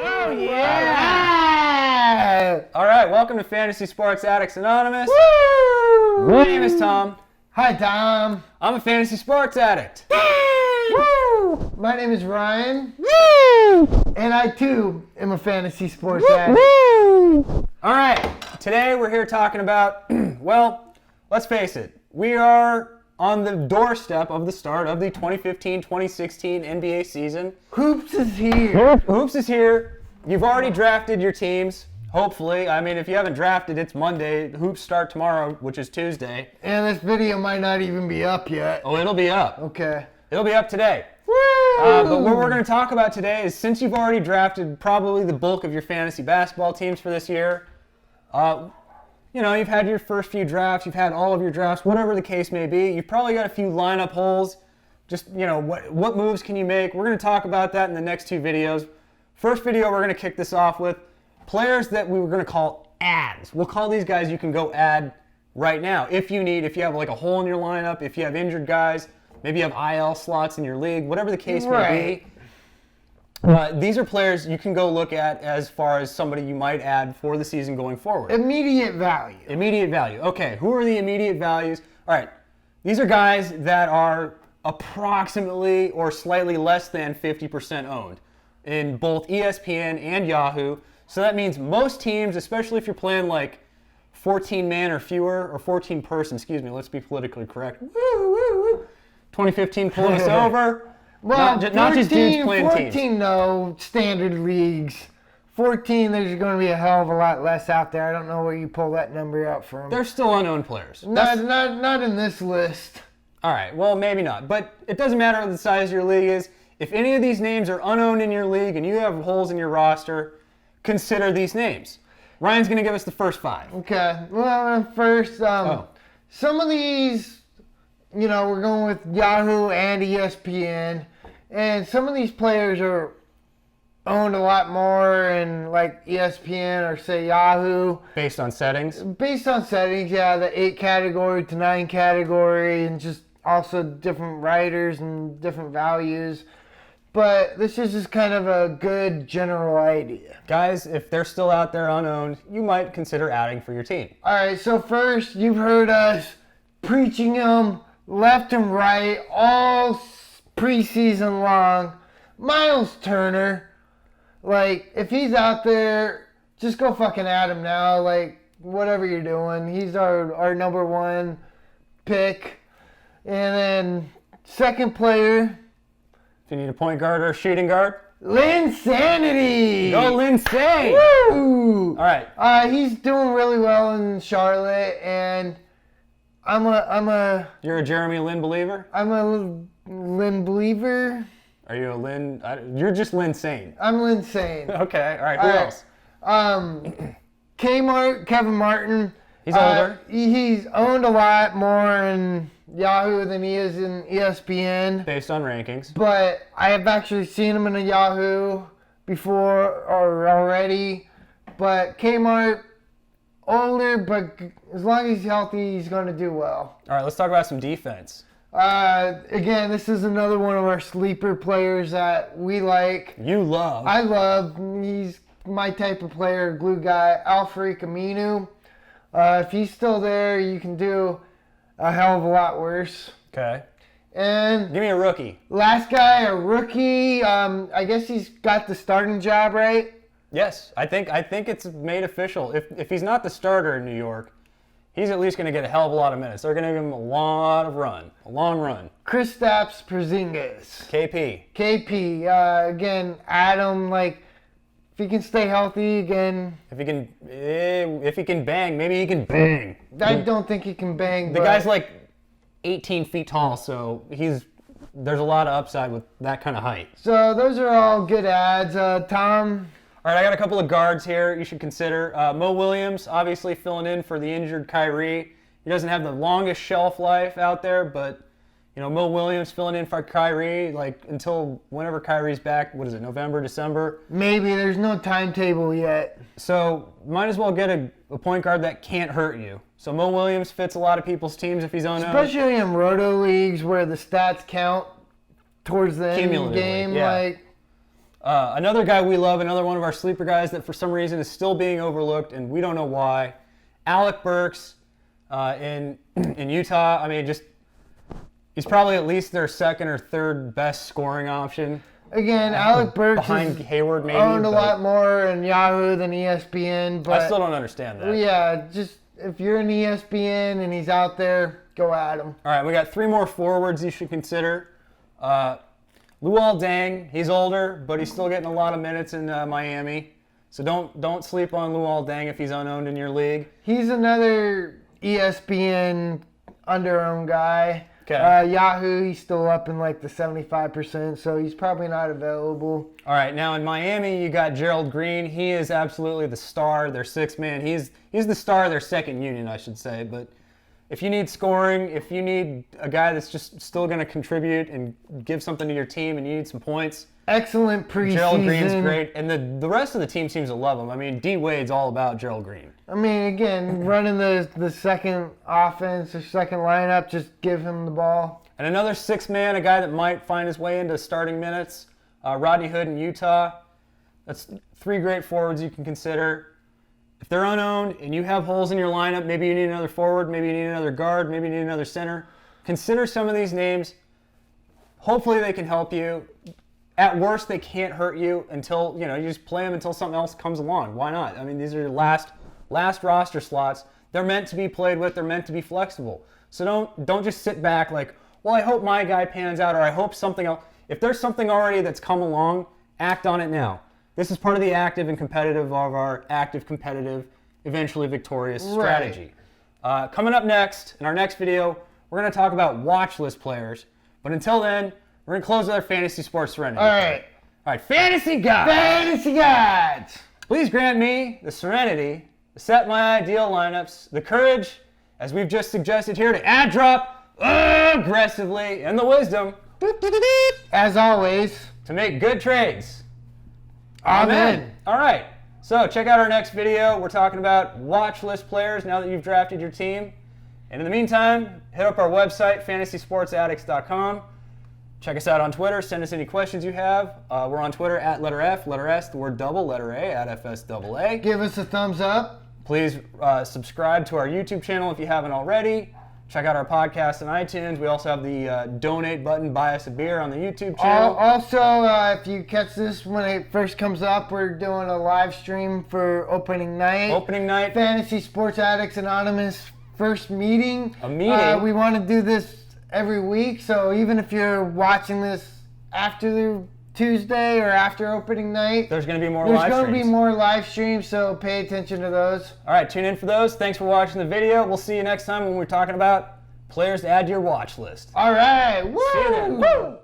Oh, yeah! All right, welcome to Fantasy Sports Addicts Anonymous. Woo! My name is Tom. Hi, Tom. I'm a fantasy sports addict. Woo! My name is Ryan. Woo! And I, too, am a fantasy sports addict. Woo! All right, today we're here talking about, well, let's face it, we are on the doorstep of the start of the 2015-2016 NBA season. Hoops is here. Hoops is here. You've already drafted your teams, hopefully. I mean, if you haven't drafted, it's Monday. Hoops start tomorrow, which is Tuesday. And this video might not even be up yet. Oh, it'll be up. Okay. It'll be up today. Woo! But what we're going to talk about today is, since you've already drafted probably the bulk of your fantasy basketball teams for this year, you've had your first few drafts, you've had all of your drafts, whatever the case may be. You've probably got a few lineup holes. Just, what moves can you make? We're going to talk about that in the next two videos. First video, we're going to kick this off with players that we were going to call ads. We'll call these guys you can go add right now if you have like a hole in your lineup, if you have injured guys, maybe you have IL slots in your league, whatever the case may be. These are players you can go look at as far as somebody you might add for the season going forward. Immediate value. Immediate value. Okay, who are the immediate values? All right, these are guys that are approximately or slightly less than 50% owned in both ESPN and Yahoo. So that means most teams, especially if you're playing like 14-man or fewer, or 14-person, excuse me, let's be politically correct. Woo, woo, woo. 2015 pulling us over. Well, not just dudes playing 14, teams. no, standard leagues. 14, there's going to be a hell of a lot less out there. I don't know where you pull that number out from. They're still unknown players. Not in this list. All right, well, maybe not. But it doesn't matter what the size of your league is. If any of these names are unowned in your league and you have holes in your roster, consider these names. Ryan's going to give us the first five. Okay. Well, first, some of these, we're going with Yahoo and ESPN. And some of these players are owned a lot more in like ESPN or say Yahoo. Based on settings? Based on settings, yeah. The 8 category to 9 category and just also different writers and different values. But this is just kind of a good general idea. Guys, if they're still out there unowned, you might consider adding for your team. All right, so first, you've heard us preaching them left and right all preseason long. Miles Turner, like, if he's out there, just go fucking add him now. Like, whatever you're doing, he's our number one pick. And then second player, If you need a point guard or a shooting guard, Linsanity. go Linsane. Woo! All right. He's doing really well in Charlotte, and You're a Jeremy Lin believer? I'm a Lin believer. Are you a Lin? You're just Linsane. I'm Linsane. Okay. All right. Who else? Kevin Martin. He's older. He's owned a lot more in Yahoo than he is in ESPN. Based on rankings. But I have actually seen him in a Yahoo before or already. But Kmart, older, but as long as he's healthy, he's going to do well. All right. Let's talk about some defense. Again, this is another one of our sleeper players that we like. You love. I love. He's my type of player, glue guy, Al-Farouq Aminu. If he's still there, you can do a hell of a lot worse. Okay. And Give me a rookie. last guy, a rookie. I guess he's got the starting job, right? Yes, I think it's made official. If he's not the starter in New York, he's at least going to get a hell of a lot of minutes. They're going to give him a long run. Kristaps Porzingis. KP. Again, Adam, like, if he can stay healthy again. If he can bang, maybe he can bang. I don't think he can bang. The guy's like 18 feet tall, so there's a lot of upside with that kind of height. So those are all good ads. Tom? All right, I got a couple of guards here you should consider. Mo Williams, obviously filling in for the injured Kyrie. He doesn't have the longest shelf life out there, but Mo Williams filling in for Kyrie, like, until whenever Kyrie's back. What is it, November, December? Maybe. There's no timetable yet. So might as well get a point guard that can't hurt you. So Mo Williams fits a lot of people's teams if he's unowned. Especially in roto leagues where the stats count towards the end of the game. Yeah. Like, Another guy we love, another one of our sleeper guys that for some reason is still being overlooked, and we don't know why. Alec Burks in Utah. I mean, he's probably at least their second or third best scoring option. Again, Alec Burks behind Hayward maybe owned a lot more in Yahoo than ESPN. But I still don't understand that. Yeah, just if you're in ESPN and he's out there, go at him. All right, we got 3 more forwards you should consider. Luol Deng, he's older, but he's still getting a lot of minutes in Miami. So don't sleep on Luol Deng if he's unowned in your league. He's another ESPN under-owned guy. Okay. Yahoo, he's still up in like the 75%, so he's probably not available. All right, now in Miami, you got Gerald Green. He is absolutely the star, their 6th man. He's the star of their second unit, I should say. But if you need scoring, if you need a guy that's just still going to contribute and give something to your team and you need some points, excellent preseason. Gerald Green's great. And the rest of the team seems to love him. I mean, D. Wade's all about Gerald Green. I mean, again, running the second offense or second lineup, just give him the ball. And another 6th man, a guy that might find his way into starting minutes, Rodney Hood in Utah. That's 3 great forwards you can consider. If they're unowned and you have holes in your lineup, maybe you need another forward, maybe you need another guard, maybe you need another center, consider some of these names. Hopefully they can help you. At worst, they can't hurt you until, you just play them until something else comes along. Why not? I mean, these are your last roster slots. They're meant to be played with. They're meant to be flexible. So don't just sit back like, well, I hope my guy pans out, or I hope something else. If there's something already that's come along, act on it now. This is part of the active and competitive of our active, competitive, eventually victorious strategy. Coming up next, in our next video, we're going to talk about watch list players. But until then, we're going to close with our fantasy sports serenity. All right, fantasy gods. Fantasy gods. Please grant me the serenity to set my ideal lineups, the courage, as we've just suggested here, to add drop aggressively, and the wisdom, as always, to make good trades. Amen. All right, so check out our next video. We're talking about watch list players now that you've drafted your team. And in the meantime, hit up our website, fantasysportsaddicts.com. Check us out on Twitter. Send us any questions you have. We're on Twitter at letter F, letter S, the word double, letter A, at FSAA. Give us a thumbs up. Please subscribe to our YouTube channel if you haven't already. Check out our podcast on iTunes. We also have the donate button, buy us a beer on the YouTube channel. Also, if you catch this when it first comes up, we're doing a live stream for opening night. Opening night. Fantasy Sports Addicts Anonymous first meeting. A meeting? We want to do this every week, so even if you're watching this after the Tuesday or after opening night, there's going to be more live streams. There's going to be more live streams, so pay attention to those. All right, tune in for those. Thanks for watching the video. We'll see you next time when we're talking about players to add to your watch list. All right. Woo! See you then. Woo!